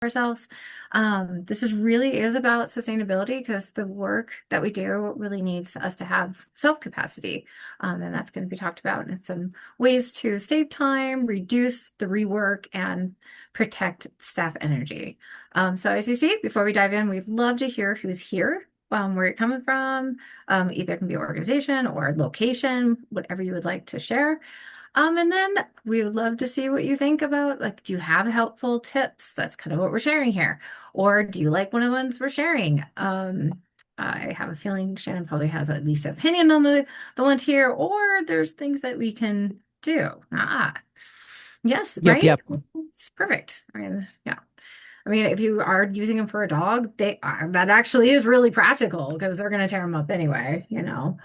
ourselves. This is about sustainability because the work that we do really needs us to have self-capacity. And that's going to be talked about in some ways to save time, reduce the rework, and protect staff energy. So as you see, before we dive in, we'd love to hear who's here, where you're coming from. Either it can be organization or location, whatever you would like to share. And then we would love to see what you think about, like, do you have helpful tips? That's kind of what we're sharing here. Or do you like one of the ones we're sharing? I have a feeling Shannon probably has at least an opinion on the ones here, or there's things that we can do. Yes, Yep, right? yep. It's perfect. I mean, yeah. I mean, if you are using them for a dog, they are, that actually is really practical because they're going to tear them up anyway, you know.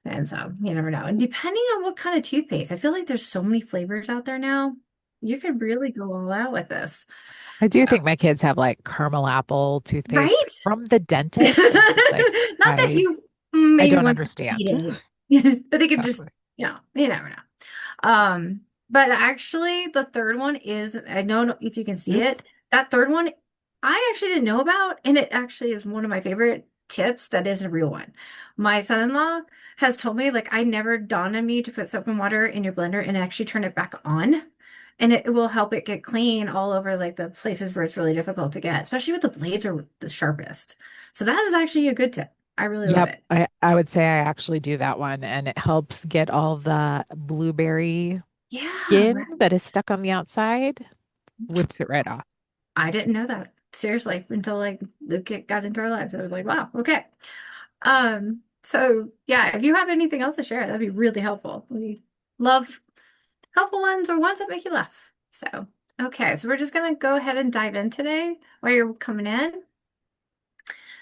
And so you never know. And depending on what kind of toothpaste, I feel like there's so many flavors out there now. You could really go all out with this. I So, do think my kids have like caramel apple toothpaste right? from the dentist, and it's like Not that I you I maybe don't want to understand. eat it, but they could just, Exactly. you never know. But actually, the third one is, I don't know if you can see Nope. it. That third one, I actually didn't know about, and it actually is one of my favorite tips that is a real one. My son-in-law has told me, like, I never dawned on me to put soap and water in your blender and actually turn it back on. And it will help it get clean all over like the places where it's really difficult to get, especially with the blades are the sharpest. So that is actually a good tip. I really love Yep. it. I would say I actually do that one, and it helps get all the blueberry Yeah, skin right. that is stuck on the outside, whips it right off. I didn't know that. Seriously, until like the kid got into our lives. I was like, wow, okay. So yeah, if you have anything else to share, that'd be really helpful. We love helpful ones or ones that make you laugh. So, okay, so we're just gonna go ahead and dive in today while you're coming in.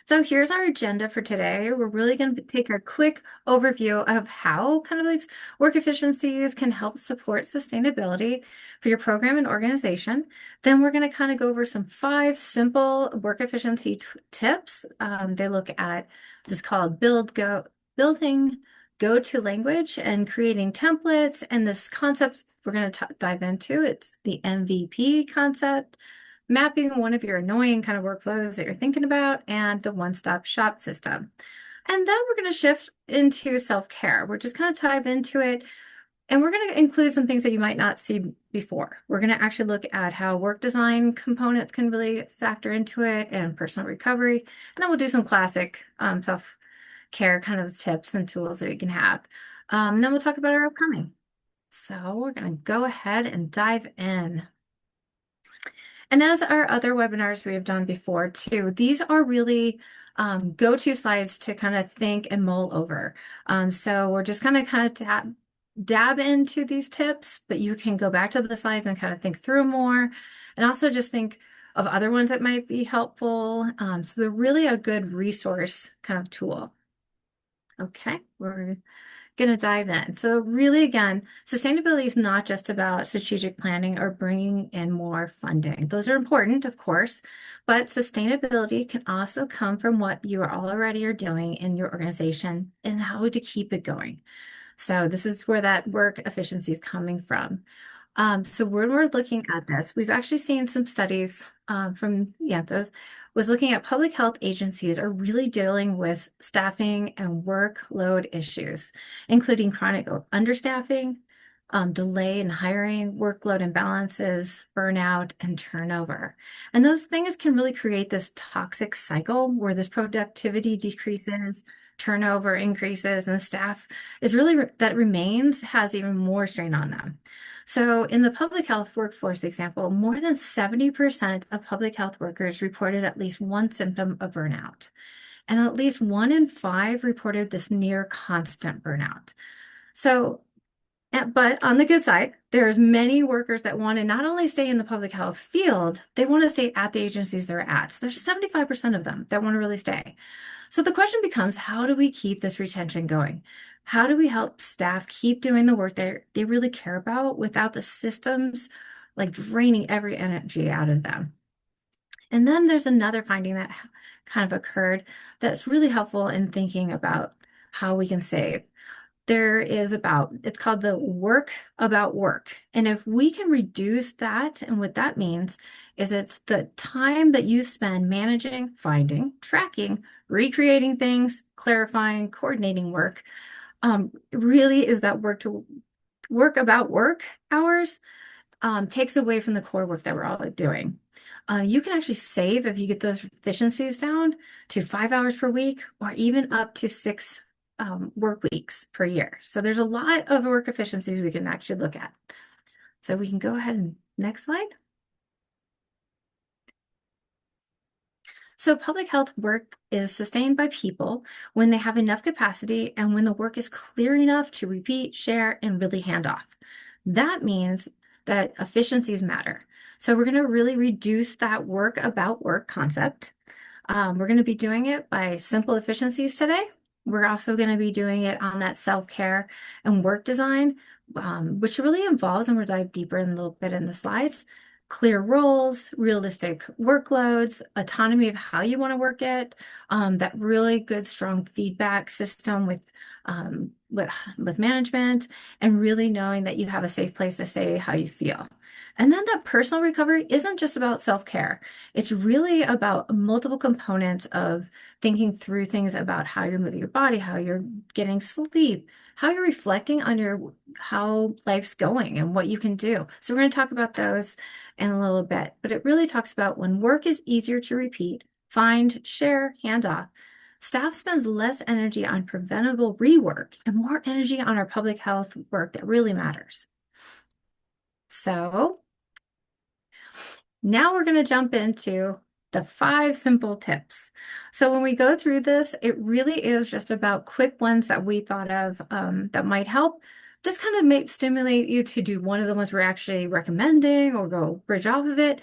So here's our agenda for today. We're really going to take a quick overview of how kind of these work efficiencies can help support sustainability for your program and organization. Then we're going to kind of go over some 5 simple work efficiency tips. They look at this called building go-to language and creating templates. And this concept we're going to dive into, it's the MVP concept, mapping one of your annoying kind of workflows that you're thinking about, and the one-stop shop system. And then we're going to shift into self-care. We're just going to dive into it, and we're going to include some things that you might not see before. We're going to actually look at how work design components can really factor into it and personal recovery. And then we'll do some classic self-care kind of tips and tools that you can have. And then we'll talk about our upcoming. So we're going to go ahead and dive in. And as our other webinars we have done before too, these are really go-to slides to kind of think and mull over. So we're just gonna kind of dab into these tips, but you can go back to the slides and kind of think through more, and also just think of other ones that might be helpful. So they're really a good resource kind of tool. Okay, we're going to dive in. So really, again, sustainability is not just about strategic planning or bringing in more funding. Those are important, of course, but sustainability can also come from what you are already are doing in your organization and how to keep it going. So this is where that work efficiency is coming from. So when we're looking at this, we've actually seen some studies those was looking at public health agencies are really dealing with staffing and workload issues, including chronic understaffing, delay in hiring, workload imbalances, burnout, and turnover. And those things can really create this toxic cycle where this productivity decreases, turnover increases, and the staff is really that remains has even more strain on them. So, in the public health workforce example, more than 70% of public health workers reported at least one symptom of burnout, and at least 1 in 5 reported this near constant burnout. So, but on the good side, there's many workers that want to not only stay in the public health field, they want to stay at the agencies they're at. So there's 75% of them that want to really stay. So the question becomes, how do we keep this retention going? How do we help staff keep doing the work they really care about without the systems like draining every energy out of them? And then there's another finding that kind of occurred that's really helpful in thinking about how we can save. it's called the work about work. And if we can reduce that, and what that means is it's the time that you spend managing, finding, tracking, recreating things, clarifying, coordinating work, really is that work about work hours, takes away from the core work that we're all doing. You can actually save if you get those efficiencies down to 5 hours per week or even up to six work weeks per year. So there's a lot of work efficiencies we can actually look at. So we can go ahead and next slide. So public health work is sustained by people when they have enough capacity and when the work is clear enough to repeat, share, and really hand off. That means that efficiencies matter. So we're going to really reduce that work about work concept. We're going to be doing it by simple efficiencies today. We're also going to be doing it on that self-care and work design, which really involves, and we'll dive deeper in a little bit in the slides, clear roles, realistic workloads, autonomy of how you want to work it, that really good, strong feedback system with management, and really knowing that you have a safe place to say how you feel. And then that personal recovery isn't just about self-care. It's really about multiple components of thinking through things about how you're moving your body, how you're getting sleep, how you're reflecting on how life's going and what you can do. So we're going to talk about those in a little bit, but it really talks about when work is easier to repeat, find, share, hand off. Staff spends less energy on preventable rework and more energy on our public health work that really matters. So now we're going to jump into the 5 simple tips. So when we go through this, it really is just about quick ones that we thought of that might help. This kind of may stimulate you to do one of the ones we're actually recommending or go bridge off of it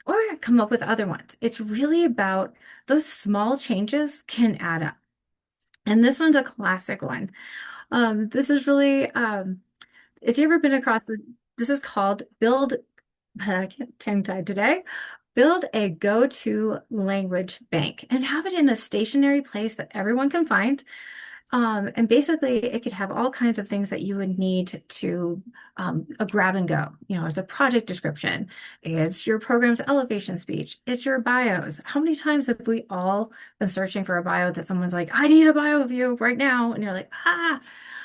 or come up with other ones. It's really about those small changes can add up. And this one's a classic one. This is really, if you ever been across this is called build I can't tongue tied today. Build a go-to language bank and have it in a stationary place that everyone can find. And basically, it could have all kinds of things that you would need to a grab and go. You know, it's a project description, it's your program's elevation speech, it's your bios. How many times have we all been searching for a bio that someone's like, I need a bio of you right now? And you're like, ah.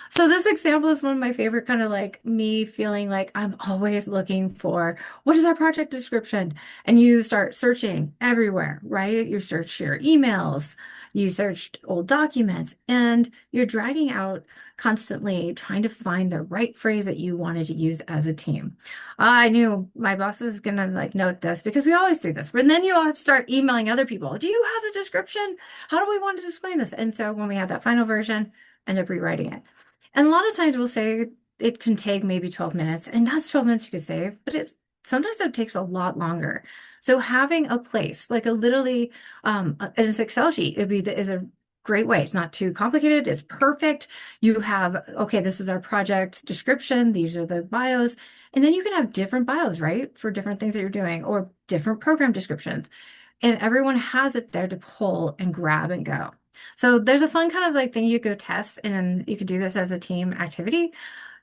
So this example is one of my favorite, kind of like me feeling like I'm always looking for what is our project description? And you start searching everywhere, right? You search your emails, you searched old documents, and you're dragging out constantly trying to find the right phrase that you wanted to use as a team. I knew my boss was gonna like note this because we always do this. But then you all start emailing other people. Do you have a description? How do we want to explain this? And so when we have that final version, end up rewriting it. And a lot of times we'll say it can take maybe 12 minutes, and that's 12 minutes you could save, but it's sometimes it takes a lot longer. So having a place, like a literally an Excel sheet, is a great way. It's not too complicated. It's perfect. You have, okay, this is our project description. These are the bios. And then you can have different bios, right? For different things that you're doing or different program descriptions. And everyone has it there to pull and grab and go. So there's a fun kind of like thing you could test, and you could do this as a team activity.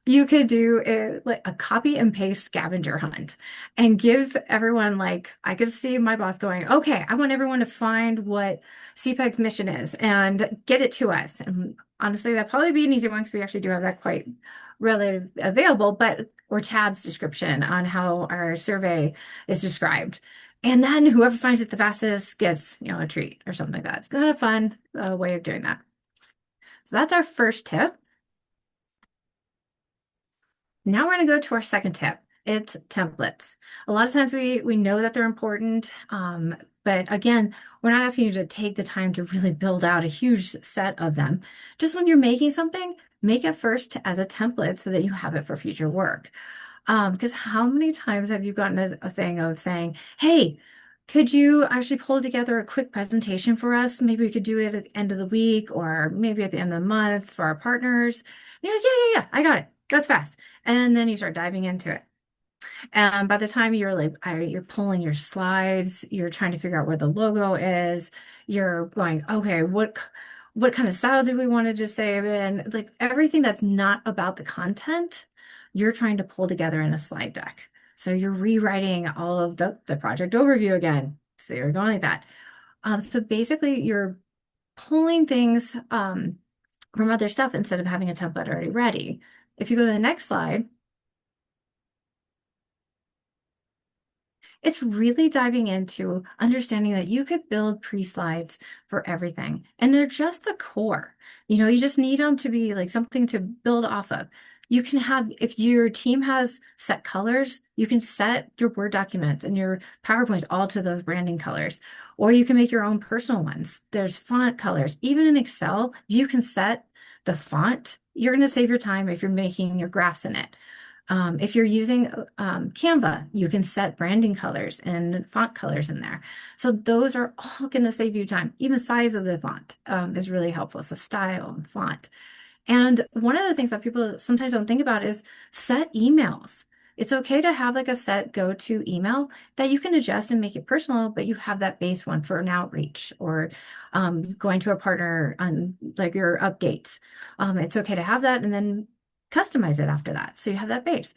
You could do like a copy and paste scavenger hunt and give everyone like, I could see my boss going, okay, I want everyone to find what CPEG's mission is and get it to us. And honestly, that'd probably be an easy one because we actually do have that quite readily available, but or tabs description on how our survey is described. And then whoever finds it the fastest gets, a treat or something like that. It's kind of fun way of doing that. So that's our first tip. Now we're going to go to our second tip. It's templates. A lot of times we know that they're important, but again, we're not asking you to take the time to really build out a huge set of them. Just when you're making something, make it first as a template so that you have it for future work. Because how many times have you gotten a thing of saying, hey, could you actually pull together a quick presentation for us? Maybe we could do it at the end of the week or maybe at the end of the month for our partners. And you're like, yeah, I got it. That's fast. And then you start diving into it. And by the time you're like, you're pulling your slides, you're trying to figure out where the logo is, you're going, okay, what kind of style do we want to just save in? Like everything that's not about the content, you're trying to pull together in a slide deck. So you're rewriting all of the project overview again. So you're going like that. So basically you're pulling things from other stuff instead of having a template already ready. If you go to the next slide, it's really diving into understanding that you could build pre-slides for everything. And they're just the core. You just need them to be like something to build off of. You can have, if your team has set colors, you can set your Word documents and your PowerPoints all to those branding colors. Or you can make your own personal ones. There's font colors. Even in Excel, you can set the font. You're going to save your time if you're making your graphs in it. If you're using Canva, you can set branding colors and font colors in there. So those are all going to save you time. Even size of the font is really helpful. So style and font. And one of the things that people sometimes don't think about is set emails. It's okay to have like a set go-to email that you can adjust and make it personal, but you have that base one for an outreach or going to a partner on like your updates. It's okay to have that and then customize it after that. So you have that base.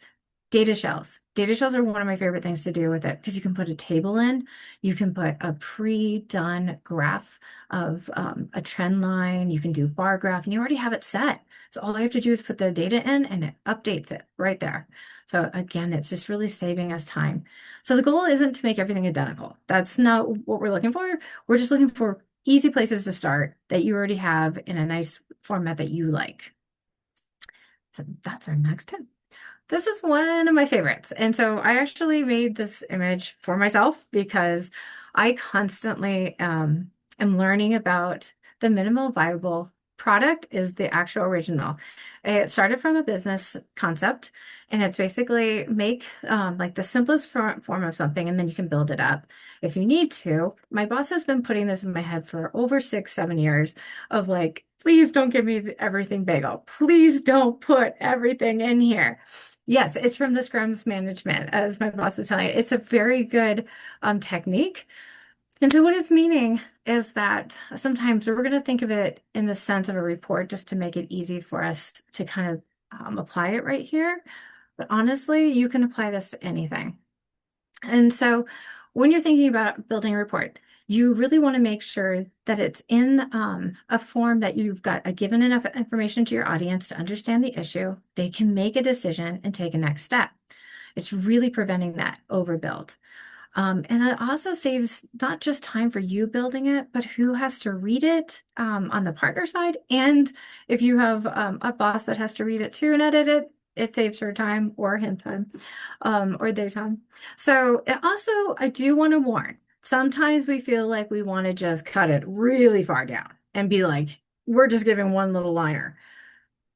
Data shells. Data shells are one of my favorite things to do with it because you can put a table in, you can put a pre-done graph of a trend line, you can do bar graph, and you already have it set. So all you have to do is put the data in and it updates it right there. So again, it's just really saving us time. So the goal isn't to make everything identical. That's not what we're looking for. We're just looking for easy places to start that you already have in a nice format that you like. So that's our next tip. This is one of my favorites. And so I actually made this image for myself because I constantly am learning about the minimal viable product is the actual original. It started from a business concept, and it's basically make like the simplest form of something, and then you can build it up if you need to. My boss has been putting this in my head for over 6, 7 years of like, please don't give me everything bagel. Please don't put everything in here. Yes, it's from the scrums management, as my boss is telling you. It's a very good technique. And so what it's meaning is that sometimes we're going to think of it in the sense of a report just to make it easy for us to kind of apply it right here. But honestly, you can apply this to anything. And so when you're thinking about building a report, you really want to make sure that it's in a form that you've got given enough information to your audience to understand the issue. They can make a decision and take a next step. It's really preventing that overbuild. And it also saves not just time for you building it, but who has to read it on the partner side. And if you have a boss that has to read it too and edit it, it saves her time or him time or their time. So it also, I do want to warn, sometimes we feel like we want to just cut it really far down and be like, we're just giving one little liner.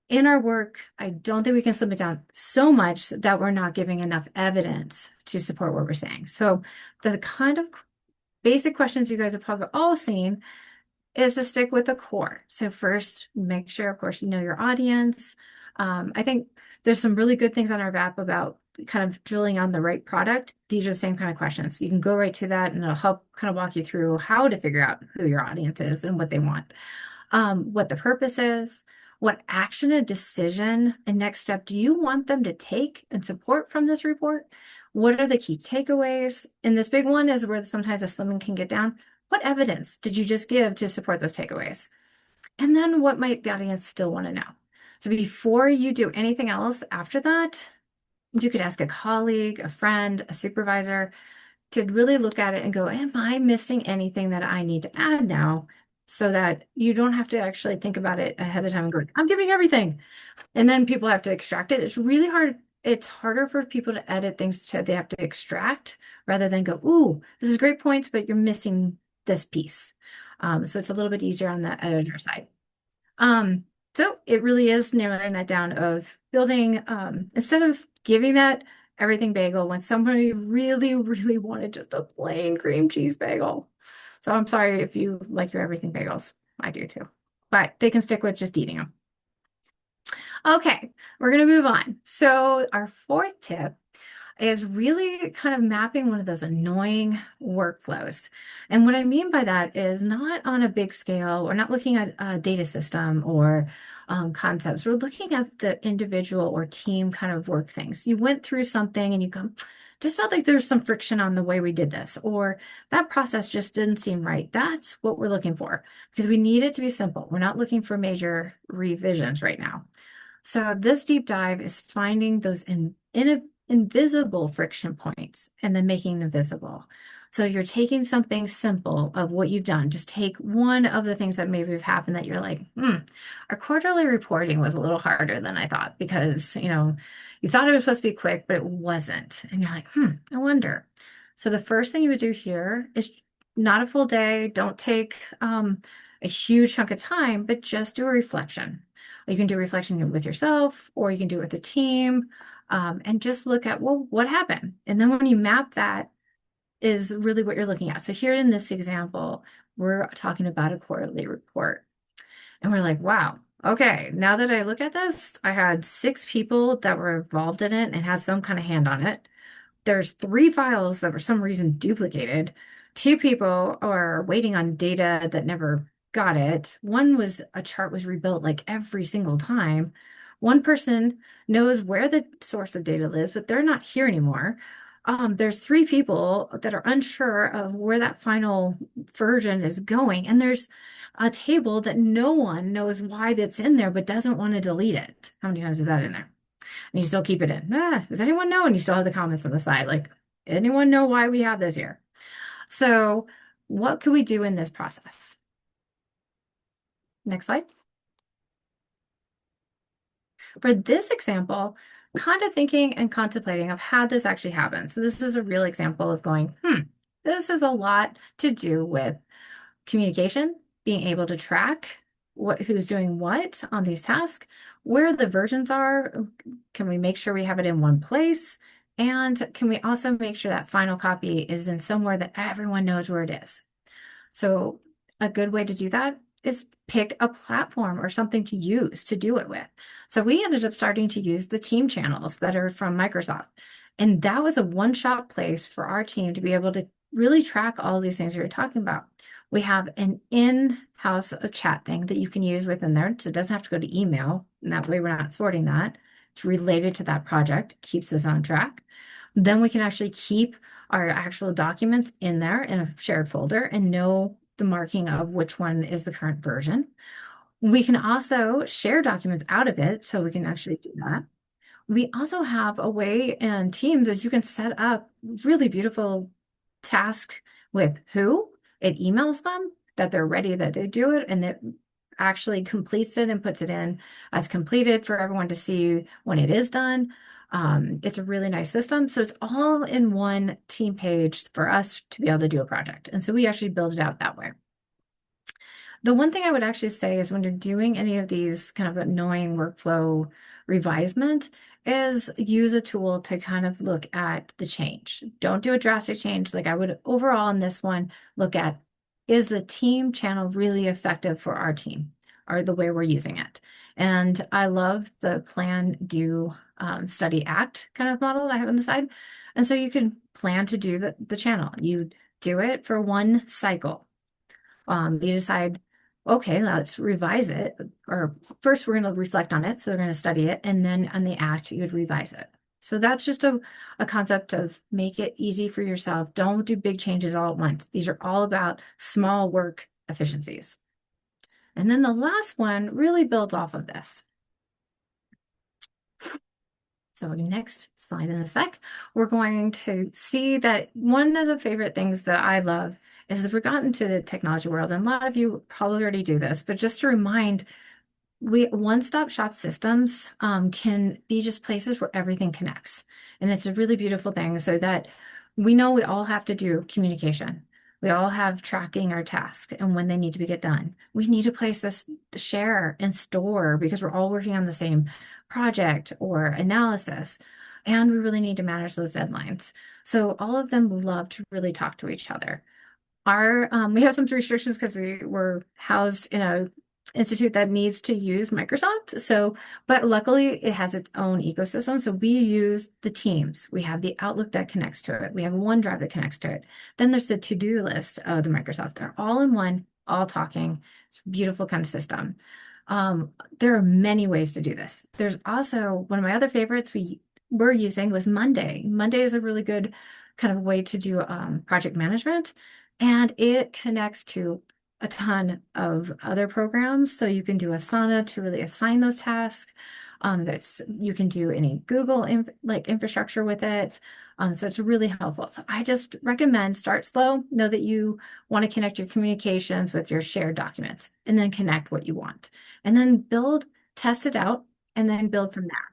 In our work, I don't think we can slim it down so much that we're not giving enough evidence to support what we're saying. So the kind of basic questions you guys have probably all seen is to stick with the core. So first, make sure, of course, you know your audience. I think there's some really good things on our app about kind of drilling on the right product. These are the same kind of questions. You can go right to that and it'll help kind of walk you through how to figure out who your audience is and what they want, what the purpose is, what action, a decision, and next step do you want them to take and support from this report? What are the key takeaways? And this big one is where sometimes a slimming can get down. What evidence did you just give to support those takeaways? And then what might the audience still want to know? So before you do anything else after that, you could ask a colleague, a friend, a supervisor to really look at it and go, am I missing anything that I need to add now? So that you don't have to actually think about it ahead of time and go, I'm giving everything. And then people have to extract it. It's really hard. It's harder for people to edit things to they have to extract rather than go, ooh, this is great points, but you're missing this piece. So it's a little bit easier on the editor side. So it really is narrowing that down of building, instead of giving that everything bagel when somebody really, really wanted just a plain cream cheese bagel. So I'm sorry if you like your everything bagels. I do too. But they can stick with just eating them. Okay, we're going to move on. So our fourth tip is really kind of mapping one of those annoying workflows. And what I mean by that is not on a big scale. We're not looking at a data system or concepts. We're looking at the individual or team kind of work things. You went through something and you come, just felt like there's some friction on the way we did this, or that process just didn't seem right. That's what we're looking for because we need it to be simple. We're not looking for major revisions right now. So this deep dive is finding those invisible friction points and then making them visible. So you're taking something simple of what you've done. Just take one of the things that maybe have happened that you're like, our quarterly reporting was a little harder than I thought because, you thought it was supposed to be quick, but it wasn't. And you're like, I wonder. So the first thing you would do here is not a full day. Don't take a huge chunk of time, but just do a reflection. You can do reflection with yourself, or you can do it with the team, and just look at, well, what happened? And then when you map that is really what you're looking at. So here in this example, we're talking about a quarterly report. And we're like, wow, okay, now that I look at this, I had 6 people that were involved in it and has some kind of hand on it. There's 3 files that for some reason duplicated. 2 people are waiting on data that never got it. One was a chart was rebuilt like every single time. One person knows where the source of data lives, but they're not here anymore. There's 3 people that are unsure of where that final version is going. And there's a table that no one knows why that's in there, but doesn't want to delete it. How many times is that in there? And you still keep it in. Does anyone know? And you still have the comments on the side. Like, anyone know why we have this here? So, what could we do in this process? Next slide. For this example, kind of thinking and contemplating of how this actually happened. So, this is a real example of going, this is a lot to do with communication, being able to track who's doing what on these tasks, where the versions are. Can we make sure we have it in one place? And can we also make sure that final copy is in somewhere that everyone knows where it is? So a good way to do that is pick a platform or something to use to do it with. So we ended up starting to use the team channels that are from Microsoft. And that was a one-shop place for our team to be able to really track all of these things you're talking about. We have an in-house chat thing that you can use within there. So it doesn't have to go to email. And that way we're not sorting that. It's related to that project, keeps us on track. Then we can actually keep our actual documents in there in a shared folder and know the marking of which one is the current version. We can also share documents out of it, so we can actually do that. We also have a way in Teams that you can set up really beautiful tasks with who. It emails them that they're ready, that they do it, and it actually completes it and puts it in as completed for everyone to see when it is done. It's a really nice system. So it's all in one team page for us to be able to do a project. And so we actually build it out that way. The one thing I would actually say is when you're doing any of these kind of annoying workflow revisement is use a tool to kind of look at the change. Don't do a drastic change. Like I would overall in this one, look at, is the team channel really effective for our team or the way we're using it? And I love the plan, do, study, act kind of model I have on the side. And so you can plan to do the channel. You do it for one cycle. You decide, okay, let's revise it. Or first, we're going to reflect on it. So we're going to study it. And then on the act, you would revise it. So that's just a concept of make it easy for yourself. Don't do big changes all at once. These are all about small work efficiencies. And then the last one really builds off of this. So next slide in a sec, we're going to see that one of the favorite things that I love is if we've gotten to the technology world, and a lot of you probably already do this, but just to remind, one-stop shop systems can be just places where everything connects. And it's a really beautiful thing so that we know we all have to do communication. We all have tracking our tasks and when they need to be get done. We need a place to share and store because we're all working on the same project or analysis. And we really need to manage those deadlines. So all of them love to really talk to each other. We have some restrictions because we were housed in a institute that needs to use Microsoft. So, but luckily it has its own ecosystem. So we use the Teams. We have the Outlook that connects to it. We have OneDrive that connects to it. Then there's the to-do list of the Microsoft. They're all in one, all talking. It's a beautiful kind of system. There are many ways to do this. There's also one of my other favorites we were using was Monday. Monday is a really good kind of way to do project management, and it connects to a ton of other programs. So you can do Asana to really assign those tasks. That's you can do any Google infrastructure with it. So it's really helpful. So I just recommend start slow. Know that you want to connect your communications with your shared documents, and then connect what you want, and then build, test it out, and then build from there.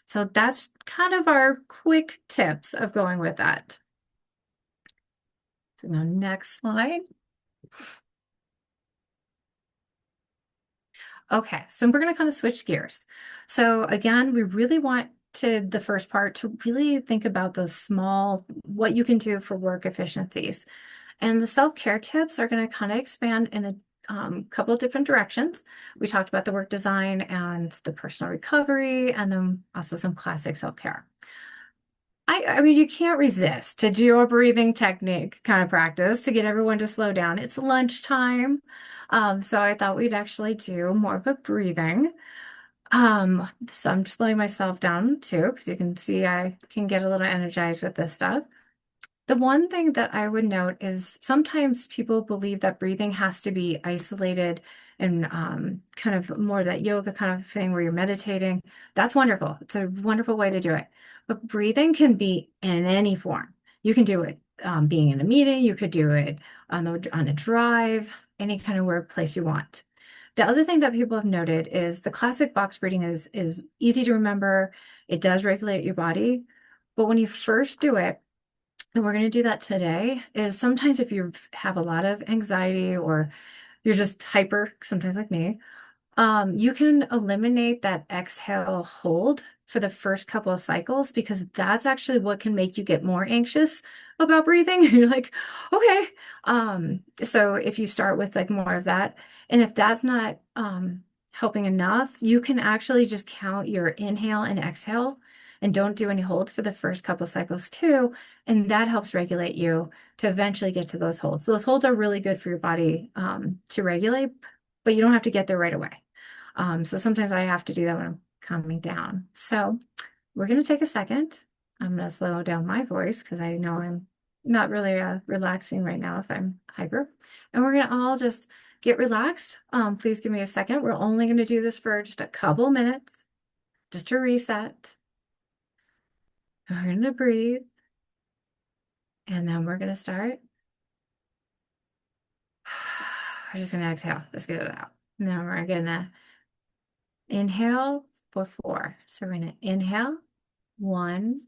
So that's kind of our quick tips of going with that. So now next slide. Okay, so we're going to kind of switch gears. So again, we really want to the first part to really think about those small, what you can do for work efficiencies. And the self-care tips are going to kind of expand in a couple of different directions. We talked about the work design and the personal recovery, and then also some classic self-care. I mean, you can't resist to do a breathing technique kind of practice to get everyone to slow down. It's lunchtime. So I thought we'd actually do more of a breathing. So I'm slowing myself down too, because you can see I can get a little energized with this stuff. The one thing that I would note is sometimes people believe that breathing has to be isolated and kind of more that yoga kind of thing where you're meditating. That's wonderful. It's a wonderful way to do it. But breathing can be in any form. You can do it being in a meeting. You could do it on a drive, any kind of workplace you want. The other thing that people have noted is the classic box breathing is easy to remember. It does regulate your body. But when you first do it, and we're going to do that today, is sometimes if you have a lot of anxiety or you're just hyper, sometimes like me, you can eliminate that exhale hold for the first couple of cycles because that's actually what can make you get more anxious about breathing. You're like, okay. So if you start with like more of that, and if that's not helping enough, you can actually just count your inhale and exhale and don't do any holds for the first couple of cycles too. And that helps regulate you to eventually get to those holds. Those holds are really good for your body to regulate, but you don't have to get there right away. So sometimes I have to do that when I'm calming down. So we're going to take a second. I'm going to slow down my voice because I know I'm not really relaxing right now if I'm hyper. And we're going to all just get relaxed. Please give me a second. We're only going to do this for just a couple minutes, just to reset. We're going to breathe. And then we're going to start. We're just going to exhale. Let's get it out. Now we're going to inhale for 4. So we're going to inhale. 1,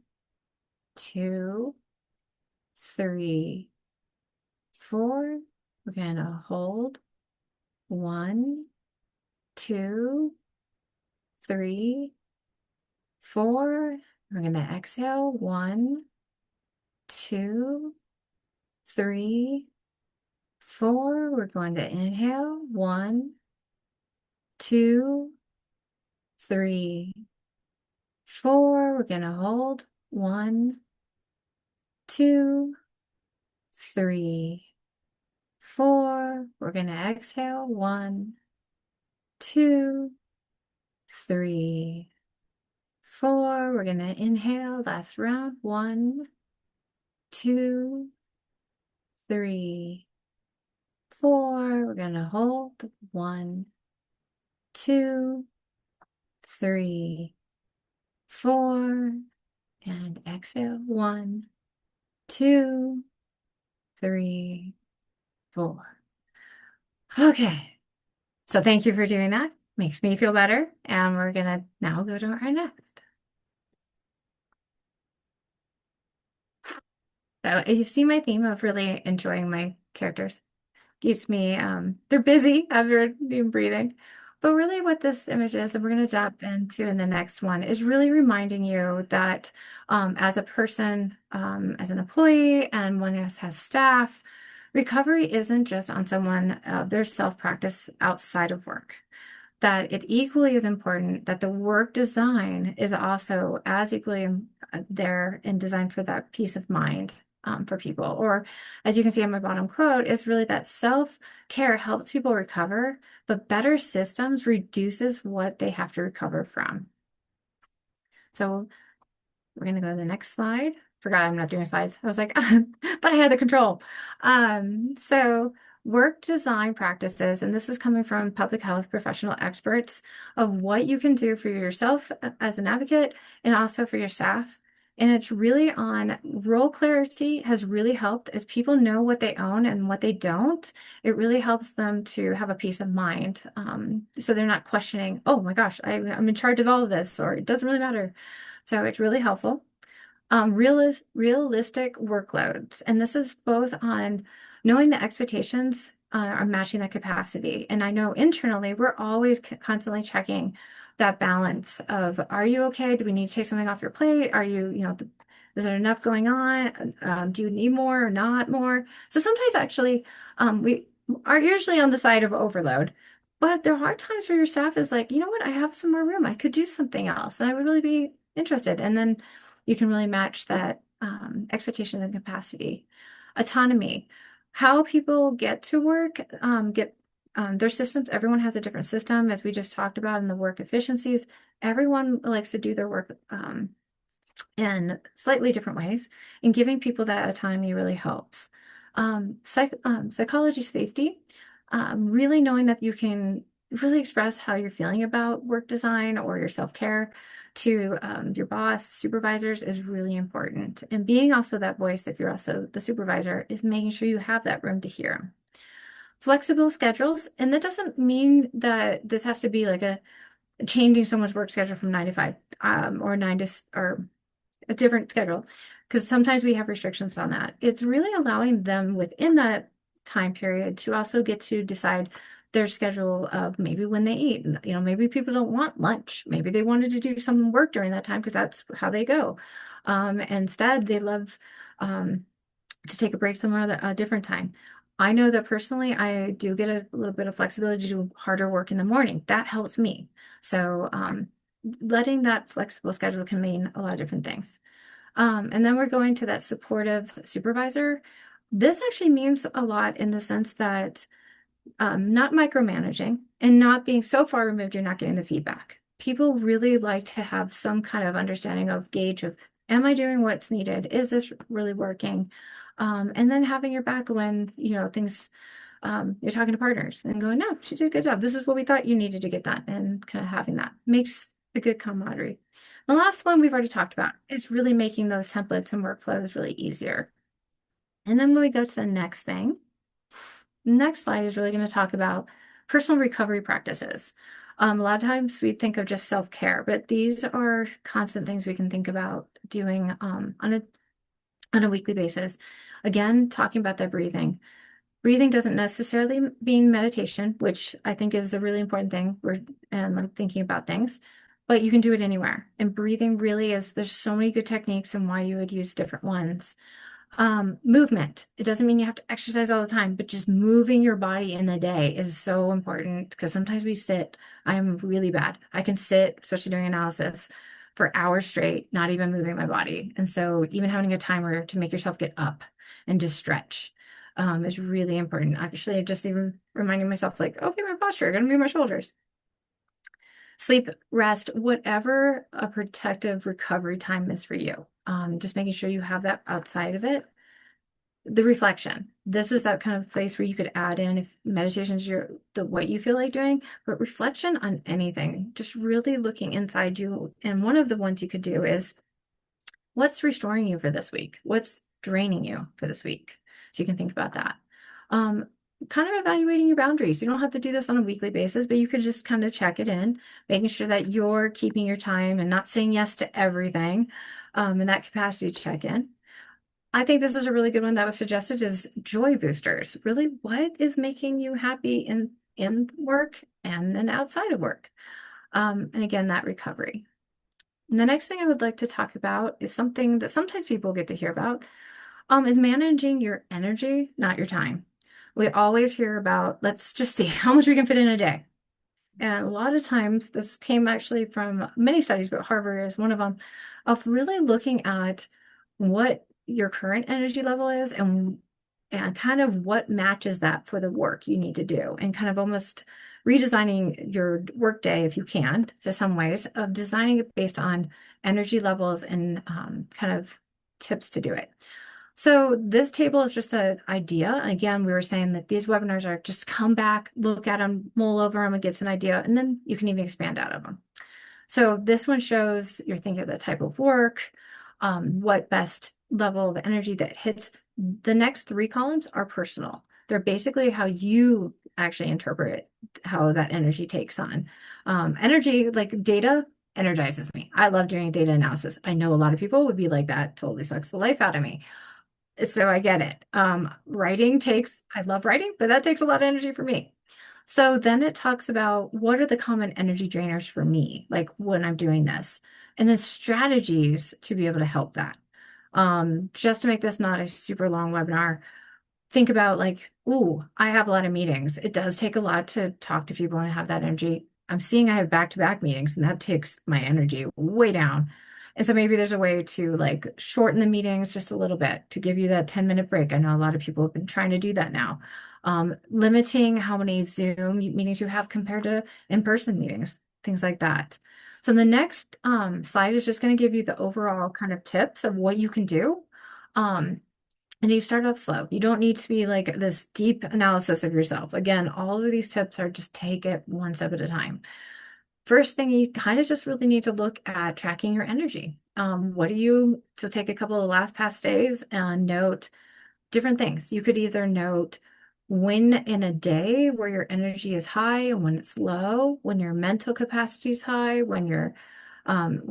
2, 3, 4. We're going to hold. 1, 2, 3, 4. We're going to exhale. 1, 2, 3, 4. We're going to inhale. 1, 2, 3, 4. We're going to hold. 1, 2, 3, 4. We're going to exhale. 1, 2, 3, 4. We're going to inhale. Last round. 1, 2, 3, 4. We're going to hold. 1, 2, 3, 4. And exhale. 1, 2, 3, 4. Okay. So thank you for doing that. Makes me feel better. And we're going to now go to our next. So you see my theme of really enjoying my characters. Keeps me, they're busy after doing breathing. But really what this image is, and we're going to jump into in the next one, is really reminding you that as a person, as an employee, and one who has staff, recovery isn't just on someone their self-practice outside of work. That it equally is important that the work design is also as equally there and designed for that peace of mind for people. Or as you can see on my bottom quote, is really that self-care helps people recover, but better systems reduces what they have to recover from. So we're going to go to the next slide. Forgot I'm not doing slides. I was like, but I had the control. So work design practices, and this is coming from public health professional experts of what you can do for yourself as an advocate and also for your staff. And it's really on role clarity has really helped as people know what they own and what they don't. It really helps them to have a peace of mind. So they're not questioning, oh my gosh, I'm in charge of all of this, or it doesn't really matter. So it's really helpful. Realistic workloads. And this is both on knowing the expectations are matching the capacity. And I know internally, we're always constantly checking that balance of, are you okay? Do we need to take something off your plate? Are you, is there enough going on? Do you need more or not more? So sometimes actually, we are usually on the side of overload. But there are times where your staff is like, you know what, I have some more room. I could do something else, and I would really be interested. And then you can really match that expectation and capacity. Autonomy, how people get to work, get their systems. Everyone has a different system, as we just talked about in the work efficiencies. Everyone likes to do their work in slightly different ways, and giving people that autonomy really helps. Psychology safety, really knowing that you can really express how you're feeling about work design or your self-care to your boss, supervisors is really important. And being also that voice, if you're also the supervisor, is making sure you have that room to hear them. Flexible schedules, and that doesn't mean that this has to be like a changing someone's work schedule from 9 to 5 or 9 to or a different schedule, because sometimes we have restrictions on that. It's really allowing them within that time period to also get to decide their schedule of maybe when they eat. Maybe people don't want lunch. Maybe they wanted to do some work during that time because that's how they go. Instead, they love to take a break somewhere at a different time. I know that personally, I do get a little bit of flexibility to do harder work in the morning. That helps me. So letting that flexible schedule can mean a lot of different things. And then we're going to that supportive supervisor. This actually means a lot in the sense that not micromanaging and not being so far removed, you're not getting the feedback. People really like to have some kind of understanding of gauge of, am I doing what's needed? Is this really working? And then having your back when, things, you're talking to partners and going, no, she did a good job. This is what we thought you needed to get done. And kind of having that makes a good camaraderie. The last one we've already talked about is really making those templates and workflows really easier. And then when we go to the next thing, the next slide is really going to talk about personal recovery practices. A lot of times we think of just self-care, but these are constant things we can think about doing on a weekly basis. Again, talking about that breathing. Breathing doesn't necessarily mean meditation, which I think is a really important thing. And like thinking about things, but you can do it anywhere. And breathing really is, there's so many good techniques and why you would use different ones. Movement. It doesn't mean you have to exercise all the time, but just moving your body in the day is so important because sometimes we sit. I'm really bad. I can sit, especially doing analysis, for hours straight, not even moving my body. And so even having a timer to make yourself get up and just stretch is really important. Actually, just even reminding myself like, okay, my posture, I gotta move my shoulders. Sleep, rest, whatever a protective recovery time is for you. Just making sure you have that outside of it. The reflection. This is that kind of place where you could add in if meditation is what you feel like doing, but reflection on anything, just really looking inside you. And one of the ones you could do is what's restoring you for this week? What's draining you for this week? So you can think about that. Kind of evaluating your boundaries. You don't have to do this on a weekly basis, but you could just kind of check it in, making sure that you're keeping your time and not saying yes to everything, and that capacity check in. I think this is a really good one that was suggested is joy boosters. Really, what is making you happy in work and then outside of work? And again, that recovery. And the next thing I would like to talk about is something that sometimes people get to hear about. is managing your energy, not your time. We always hear about, let's just see how much we can fit in a day. And a lot of times, this came actually from many studies, but Harvard is one of them, of really looking at what your current energy level is and kind of what matches that for the work you need to do, and kind of almost redesigning your work day if you can, to some ways of designing it based on energy levels and kind of tips to do it. So this table is just an idea. And again, we were saying that these webinars are just come back, look at them, mull over them, and get an idea, and then you can even expand out of them. So this one shows you're thinking of the type of work, what best level of energy that hits. The next three columns are personal. They're basically how you actually interpret how that energy takes on. Energy, like data, energizes me. I love doing data analysis. I know a lot of people would be like, that totally sucks the life out of me. So I get it. I love writing, but that takes a lot of energy for me. So then it talks about what are the common energy drainers for me, like when I'm doing this, and then strategies to be able to help that. Just to make this not a super long webinar, think about like, ooh, I have a lot of meetings. It does take a lot to talk to people and have that energy. I'm seeing I have back-to-back meetings, and that takes my energy way down. And so maybe there's a way to like shorten the meetings just a little bit to give you that 10-minute break. I know a lot of people have been trying to do that now. Limiting how many Zoom meetings you have compared to in-person meetings, things like that. So the next slide is just going to give you the overall kind of tips of what you can do. Um, and you start off slow. You don't need to be like this deep analysis of yourself. Again, all of these tips are just take it one step at a time. First thing, you kind of just really need to look at tracking your energy. What do you, so take a couple of last past days and note different things. You could either note when in a day where your energy is high and when it's low, when your mental capacity is high, when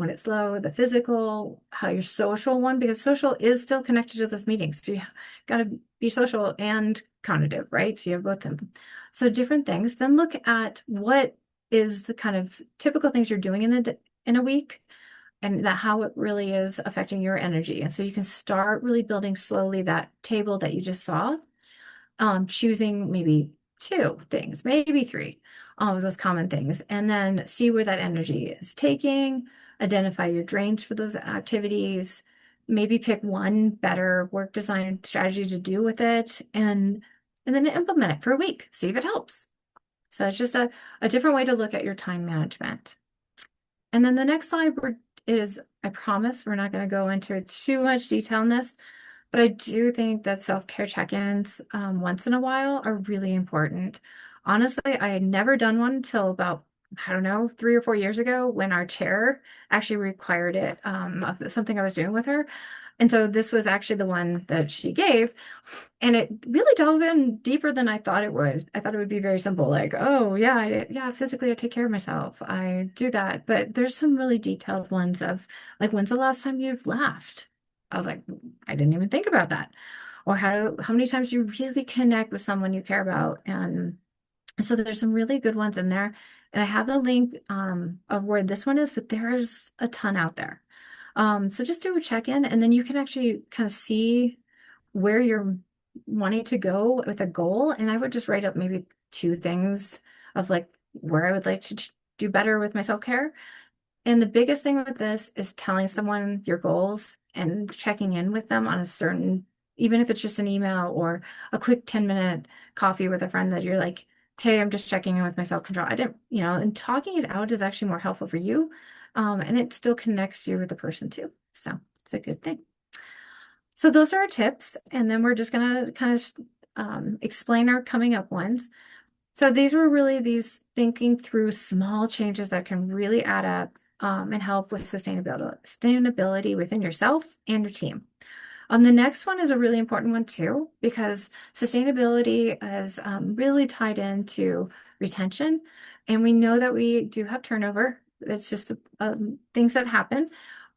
it's low, the physical, how your social one, because social is still connected to those meetings. So you got to be social and cognitive, right? So you have both of them. So different things. Then look at what is the kind of typical things you're doing in a week, and that how it really is affecting your energy. And so you can start really building slowly that table that you just saw, choosing maybe two things, maybe three, of those common things, and then see where that energy is taking, identify your drains for those activities, maybe pick one better work design strategy to do with it, and then implement it for a week, see if it helps. So it's just a different way to look at your time management. And then the next slide is, I promise we're not going to go into too much detail on this, but I do think that self-care check-ins once in a while are really important. Honestly, I had never done one until about, I don't know, 3 or 4 years ago when our chair actually required it of something I was doing with her. And so this was actually the one that she gave. And it really dove in deeper than I thought it would. I thought it would be very simple, like, oh, yeah, yeah, physically I take care of myself. I do that. But there's some really detailed ones of like, when's the last time you've laughed? I was like, I didn't even think about that. Or how many times you really connect with someone you care about. And so there's some really good ones in there. And I have the link of where this one is, but there's a ton out there. So just do a check-in, and then you can actually kind of see where you're wanting to go with a goal. And I would just write up maybe two things of like where I would like to do better with my self-care. And the biggest thing with this is telling someone your goals and checking in with them on a certain, even if it's just an email or a quick 10-minute coffee with a friend that you're like, hey, I'm just checking in with my self-control. I didn't, and talking it out is actually more helpful for you. And it still connects you with the person too. So it's a good thing. So those are our tips. And then we're just going to kind of explain our coming up ones. So these were really these thinking through small changes that can really add up and help with sustainability within yourself and your team. The next one is a really important one too, because sustainability is really tied into retention. And we know that we do have turnover. It's just things that happen,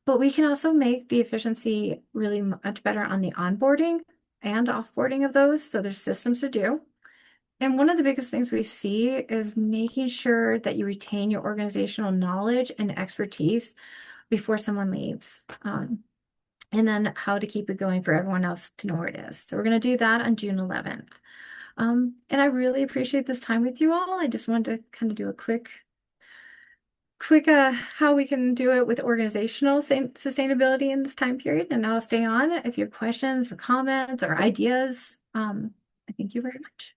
but we can also make the efficiency really much better on the onboarding and offboarding of those. So there's systems to do. And one of the biggest things we see is making sure that you retain your organizational knowledge and expertise before someone leaves. and then how to keep it going for everyone else to know where it is. So we're going to do that on June 11th. And I really appreciate this time with you all. I just wanted to kind of do a quick how we can do it with organizational sustainability in this time period. And I'll stay on if you have questions or comments or ideas. I thank you very much.